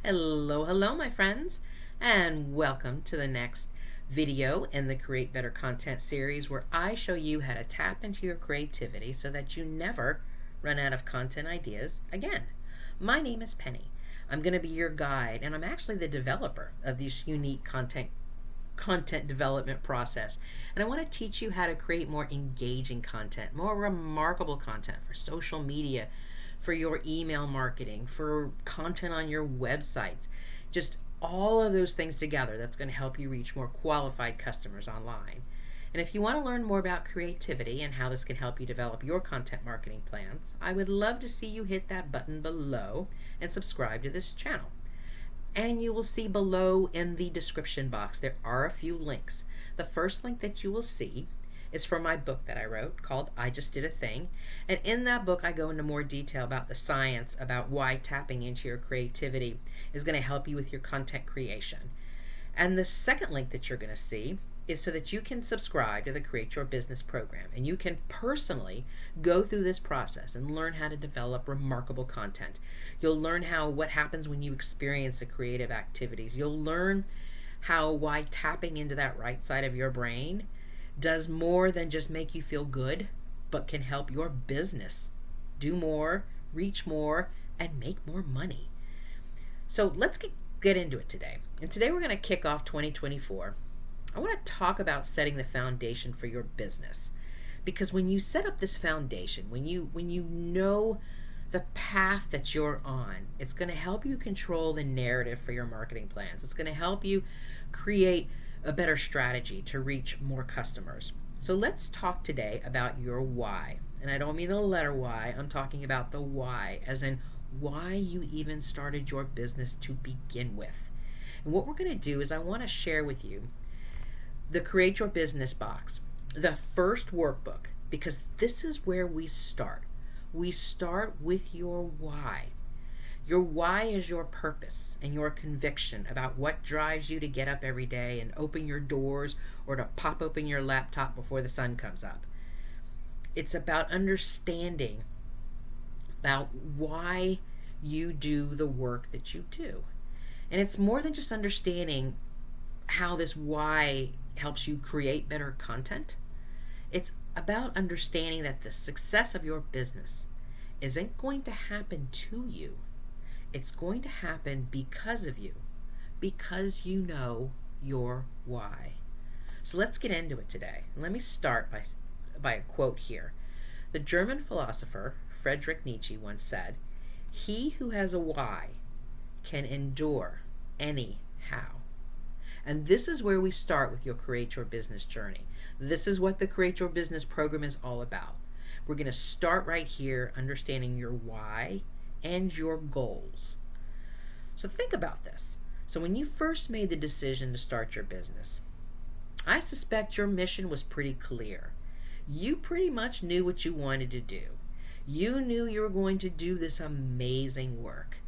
Hello, my friends, and welcome to the next video in the Create Better Content series where I show you how to tap into your creativity so that you never run out of content ideas again. My name is Penny. I'm going to be your guide, and I'm actually the developer of this unique content development process. And I want to teach you how to create more engaging content, more remarkable content for social media, for your email marketing, for content on your websites, just all of those things together that's going to help you reach more qualified customers online. And if you want to learn more about creativity and how this can help you develop your content marketing plans, I would love to see you hit that button below and subscribe to this channel. And you will see below in the description box there are a few links. The first link that you will see is from my book that I wrote called I Just Did a Thing. And in that book, I go into more detail about the science, about why tapping into your creativity is going to help you with your content creation. And the second link that you're going to see is so that you can subscribe to the Create Your Business program. And you can personally go through this process and learn how to develop remarkable content. You'll learn what happens when you experience the creative activities. You'll learn why tapping into that right side of your brain does more than just make you feel good, but can help your business do more, reach more, and make more money. So let's get into it today. And today we're going to kick off 2024. I want to talk about setting the foundation for your business. Because when you set up this foundation, when you know the path that you're on, it's going to help you control the narrative for your marketing plans. It's going to help you create a better strategy to reach more customers. So let's talk today about your why. And I don't mean the letter Y, I'm talking about the why, as in why you even started your business to begin with. And what we're going to do is I want to share with you the Create Your Business box, the first workbook, because this is where we start. We start with your why. Your why is your purpose and your conviction about what drives you to get up every day and open your doors or to pop open your laptop before the sun comes up. It's about understanding about why you do the work that you do. And it's more than just understanding how this why helps you create better content. It's about understanding that the success of your business isn't going to happen to you. It's going to happen because of you, because you know your why. So let's get into it today. Let me start by a quote here. The German philosopher Friedrich Nietzsche once said, "He who has a why can endure any how." And this is where we start with your Create Your Business journey. This is what the Create Your Business program is all about. We're going to start right here, understanding your why and your goals. So think about this. So when you first made the decision to start your business, I suspect your mission was pretty clear. You pretty much knew what you wanted to do. You knew you were going to do this amazing work.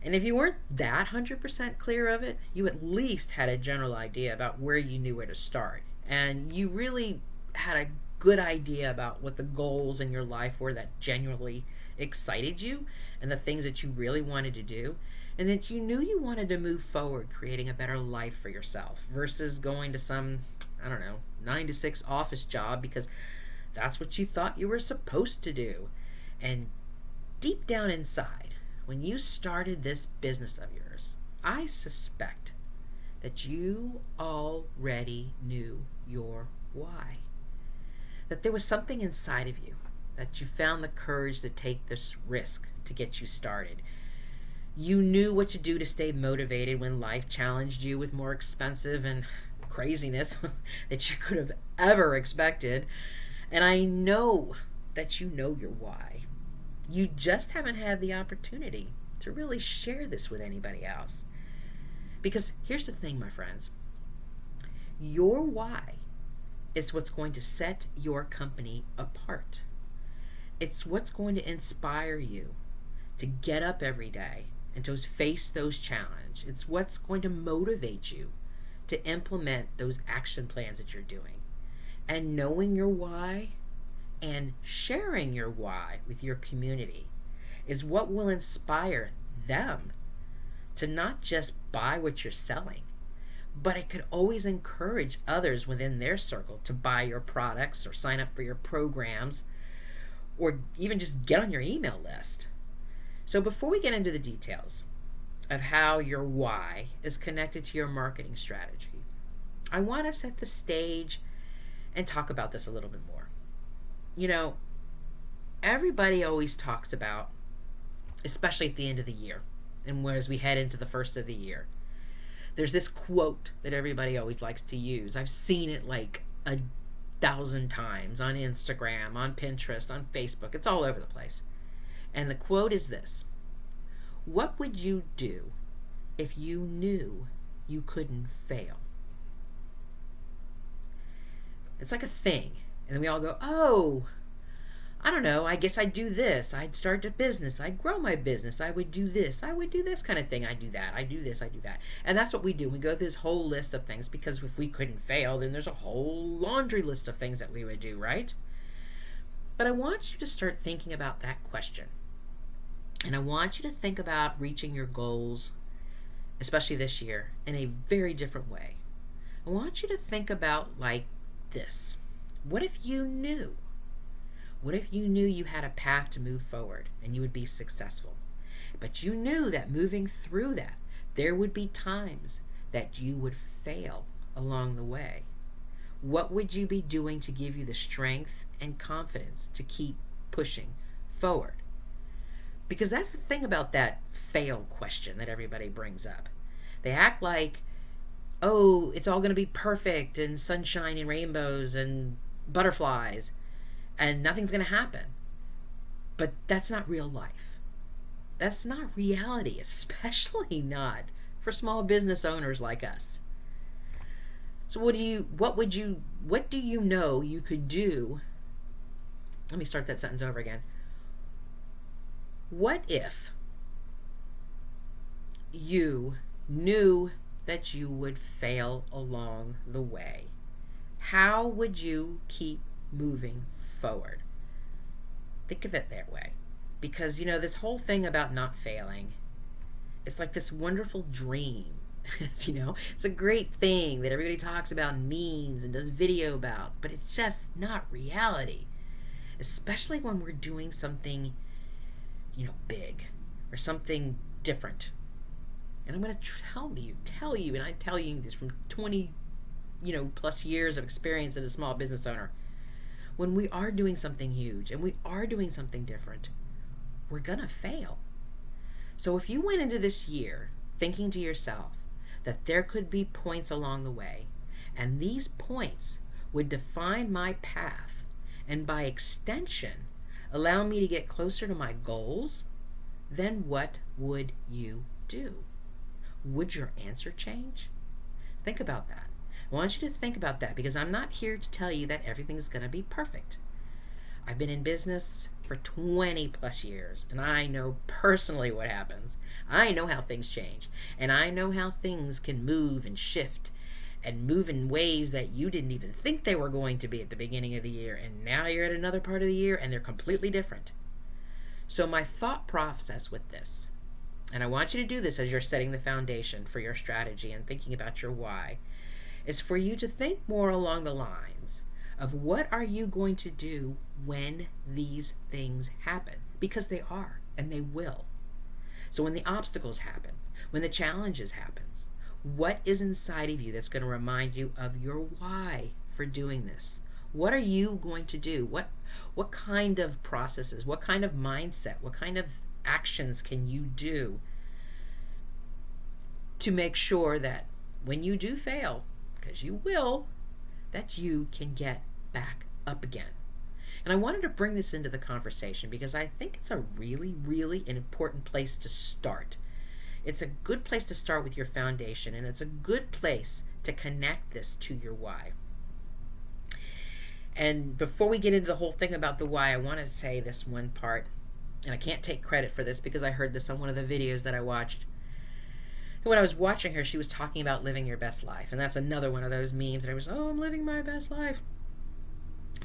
And if you weren't that 100% clear of it, you at least had a general idea about where you knew where to start. And you really had a good idea about what the goals in your life were that genuinely excited you and the things that you really wanted to do, and that you knew you wanted to move forward creating a better life for yourself versus going to some, 9-to-6 office job because that's what you thought you were supposed to do. And deep down inside, when you started this business of yours, I suspect that you already knew your why. That there was something inside of you, that you found the courage to take this risk to get you started. You knew what to do to stay motivated when life challenged you with more expensive and craziness that you could have ever expected. And I know that you know your why. You just haven't had the opportunity to really share this with anybody else. Because here's the thing, my friends. Your why is what's going to set your company apart. It's what's going to inspire you to get up every day and to face those challenges. It's what's going to motivate you to implement those action plans that you're doing. And knowing your why and sharing your why with your community is what will inspire them to not just buy what you're selling, but it could always encourage others within their circle to buy your products or sign up for your programs or even just get on your email list. So before we get into the details of how your why is connected to your marketing strategy, I want to set the stage and talk about this a little bit more. You know, everybody always talks about, especially at the end of the year and as we head into the first of the year, there's this quote that everybody always likes to use. I've seen it like 1,000 times on Instagram, on Pinterest, on Facebook. It's all over the place. And the quote is this: what would you do if you knew you couldn't fail? It's like a thing. And then we all go, oh, I don't know, I guess I'd do this. I'd start a business. I'd grow my business. I would do this. I would do this kind of thing. I do that. I do this. I do that. And that's what we do. We go through this whole list of things because if we couldn't fail, then there's a whole laundry list of things that we would do, right? But I want you to start thinking about that question. And I want you to think about reaching your goals, especially this year, in a very different way. I want you to think about like this. What if you knew? What if you knew you had a path to move forward and you would be successful? But you knew that moving through that, there would be times that you would fail along the way. What would you be doing to give you the strength and confidence to keep pushing forward? Because that's the thing about that fail question that everybody brings up. They act like, oh, it's all going to be perfect and sunshine and rainbows and butterflies and nothing's going to happen. But that's not real life. That's not reality, especially not for small business owners like us. So what do you know you could do? Let me start that sentence over again. What if you knew that you would fail along the way? How would you keep moving forward? Think of it that way. Because, you know, this whole thing about not failing, it's like this wonderful dream. You know, it's a great thing that everybody talks about in memes and does video about, but it's just not reality. Especially when we're doing something, you know, big or something different. And I'm going to tell you, and I tell you this from 20, plus years of experience as a small business owner. When we are doing something huge and we are doing something different, we're going to fail. So if you went into this year thinking to yourself that there could be points along the way, and these points would define my path, and by extension, allow me to get closer to my goals, then what would you do? Would your answer change? Think about that. I want you to think about that because I'm not here to tell you that everything's going to be perfect. I've been in business for 20 plus years and I know personally what happens. I know how things change and I know how things can move and shift and move in ways that you didn't even think they were going to be at the beginning of the year, and now you're at another part of the year and they're completely different. So my thought process with this, and I want you to do this as you're setting the foundation for your strategy and thinking about your why, is for you to think more along the lines of what are you going to do when these things happen? Because they are, and they will. So when the obstacles happen, when the challenges happens, what is inside of you that's going to remind you of your why for doing this? What are you going to do? What kind of processes, what kind of mindset, what kind of actions can you do to make sure that when you do fail, because you will, that you can get back up again? And I wanted to bring this into the conversation because I think it's a really, really an important place to start. It's a good place to start with your foundation, and it's a good place to connect this to your why. And before we get into the whole thing about the why, I want to say this one part, and I can't take credit for this because I heard this on one of the videos that I watched. And when I was watching her, she was talking about living your best life, and that's another one of those memes that I was, I'm living my best life.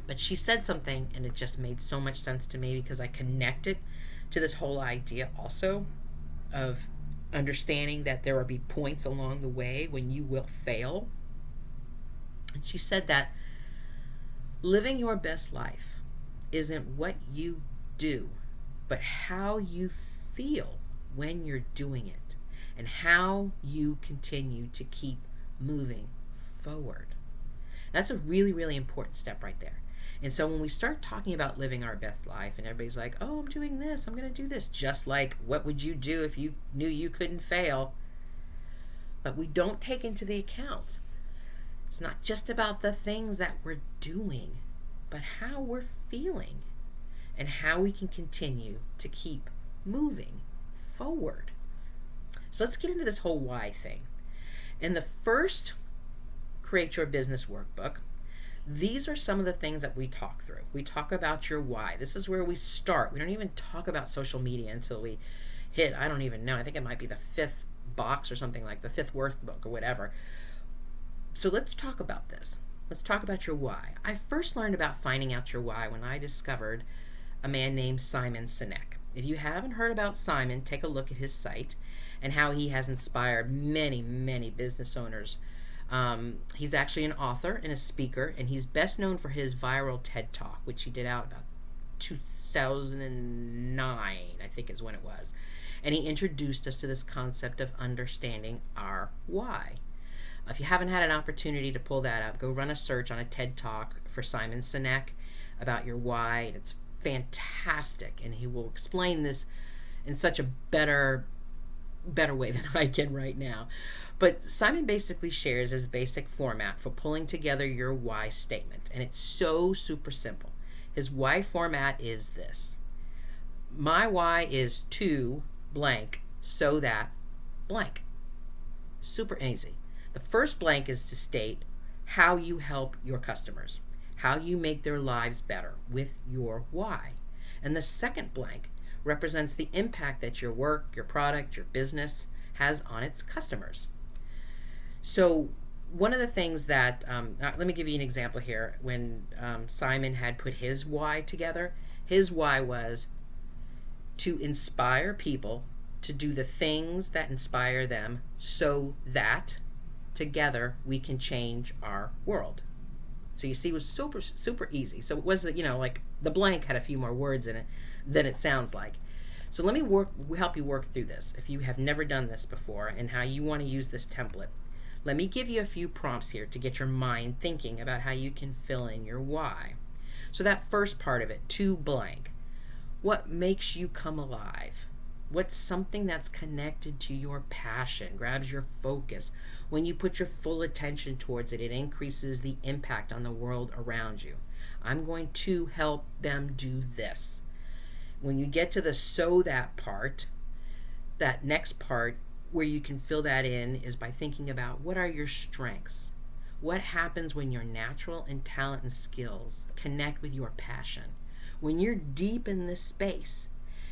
But she said something, and it just made so much sense to me because I connected to this whole idea also of understanding that there will be points along the way when you will fail. And she said that living your best life isn't what you do, but how you feel when you're doing it and how you continue to keep moving forward. That's a really, really important step right there. And so when we start talking about living our best life and everybody's like, oh, I'm doing this, I'm going to do this, just like what would you do if you knew you couldn't fail? But we don't take into the account. It's not just about the things that we're doing, but how we're feeling and how we can continue to keep moving forward. So let's get into this whole why thing. In the first Create Your Business workbook, these are some of the things that we talk through. We talk about your why. This is where we start. We don't even talk about social media until we hit, I don't even know, I think it might be the 5th box or something, like the 5th workbook or whatever. So let's talk about this. Let's talk about your why. I first learned about finding out your why when I discovered a man named Simon Sinek. If you haven't heard about Simon, take a look at his site and how he has inspired many, many business owners. He's actually an author and a speaker, and he's best known for his viral TED Talk, which he did out about 2009, I think is when it was. And he introduced us to this concept of understanding our why. If you haven't had an opportunity to pull that up, go run a search on a TED Talk for Simon Sinek about your why, and it's fantastic, and he will explain this in such a better way than I can right now. But Simon basically shares his basic format for pulling together your why statement, and it's so super simple. His why format is this: my why is to blank so that blank. Super easy. The first blank is to state how you help your customers, how you make their lives better with your why. And the second blank represents the impact that your work, your product, your business has on its customers. So one of the things that, let me give you an example here. When Simon had put his why together, his why was to inspire people to do the things that inspire them so that together we can change our world. So you see, it was super, super easy. So it was, like the blank had a few more words in it than it sounds like. So let me help you work through this if you have never done this before and how you want to use this template. Let me give you a few prompts here to get your mind thinking about how you can fill in your why. So that first part of it, to blank. What makes you come alive? What's something that's connected to your passion, grabs your focus? When you put your full attention towards it, it increases the impact on the world around you. I'm going to help them do this. When you get to the so that part, that next part where you can fill that in is by thinking about what are your strengths? What happens when your natural and talent and skills connect with your passion? When you're deep in this space,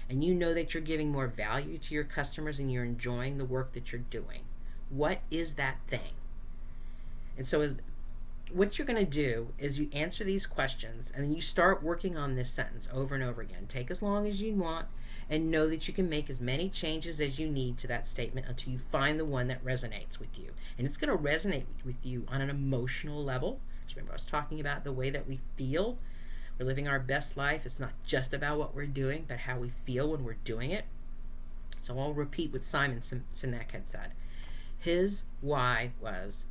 and you know that you're giving more value to your customers and you're enjoying the work that you're doing, what is that thing? And so what you're going to do is you answer these questions and then you start working on this sentence over and over again. Take as long as you want and know that you can make as many changes as you need to that statement until you find the one that resonates with you. And it's going to resonate with you on an emotional level. Because remember, I was talking about the way that we feel. We're living our best life. It's not just about what we're doing, but how we feel when we're doing it. So I'll repeat what Simon Sinek had said. His why was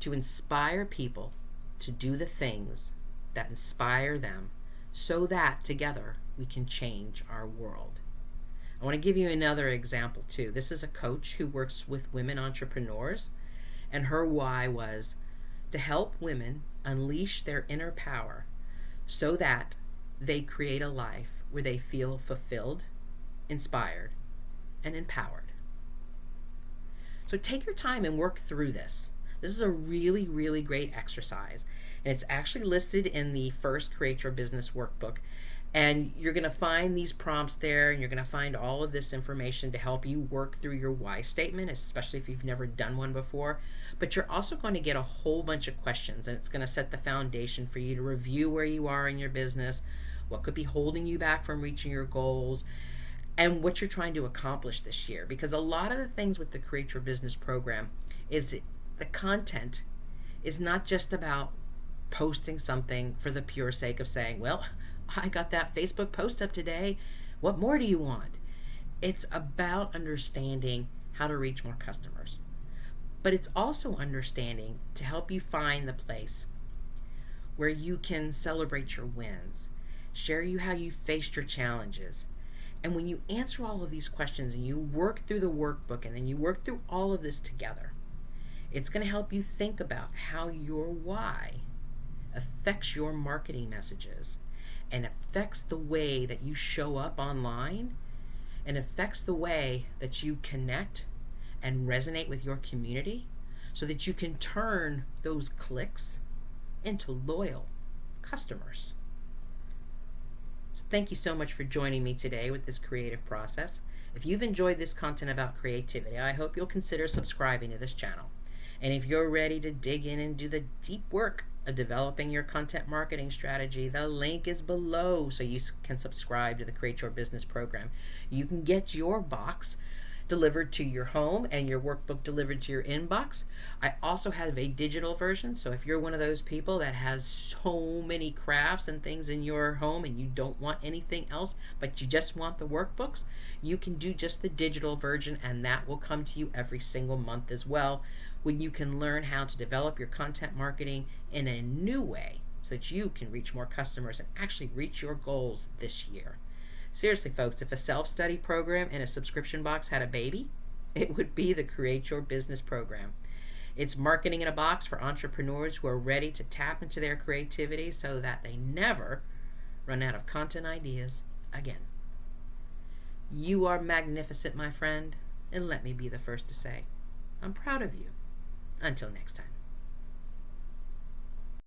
to inspire people to do the things that inspire them so that together we can change our world. I want to give you another example too. This is a coach who works with women entrepreneurs, and her why was to help women unleash their inner power so that they create a life where they feel fulfilled, inspired, and empowered. So take your time and work through this. This is a really, really great exercise, and it's actually listed in the first Create Your Business workbook. And you're going to find these prompts there, and you're going to find all of this information to help you work through your why statement, especially if you've never done one before. But you're also going to get a whole bunch of questions, and it's going to set the foundation for you to review where you are in your business, what could be holding you back from reaching your goals, and what you're trying to accomplish this year. Because a lot of the things with the Create Your Business program is the content is not just about posting something for the pure sake of saying, well, I got that Facebook post up today. What more do you want? It's about understanding how to reach more customers. But it's also understanding to help you find the place where you can celebrate your wins, share you how you faced your challenges. And when you answer all of these questions and you work through the workbook and then you work through all of this together, it's going to help you think about how your why affects your marketing messages and affects the way that you show up online and affects the way that you connect and resonate with your community so that you can turn those clicks into loyal customers. So thank you so much for joining me today with this creative process. If you've enjoyed this content about creativity, I hope you'll consider subscribing to this channel. And if you're ready to dig in and do the deep work of developing your content marketing strategy, the link is below so you can subscribe to the Create Your Business program. You can get your box delivered to your home and your workbook delivered to your inbox. I also have a digital version, so if you're one of those people that has so many crafts and things in your home and you don't want anything else but you just want the workbooks, you can do just the digital version, and that will come to you every single month as well, when you can learn how to develop your content marketing in a new way so that you can reach more customers and actually reach your goals this year. Seriously, folks, if a self-study program and a subscription box had a baby, it would be the Create Your Business program. It's marketing in a box for entrepreneurs who are ready to tap into their creativity so that they never run out of content ideas again. You are magnificent, my friend, and let me be the first to say, I'm proud of you. Until next time.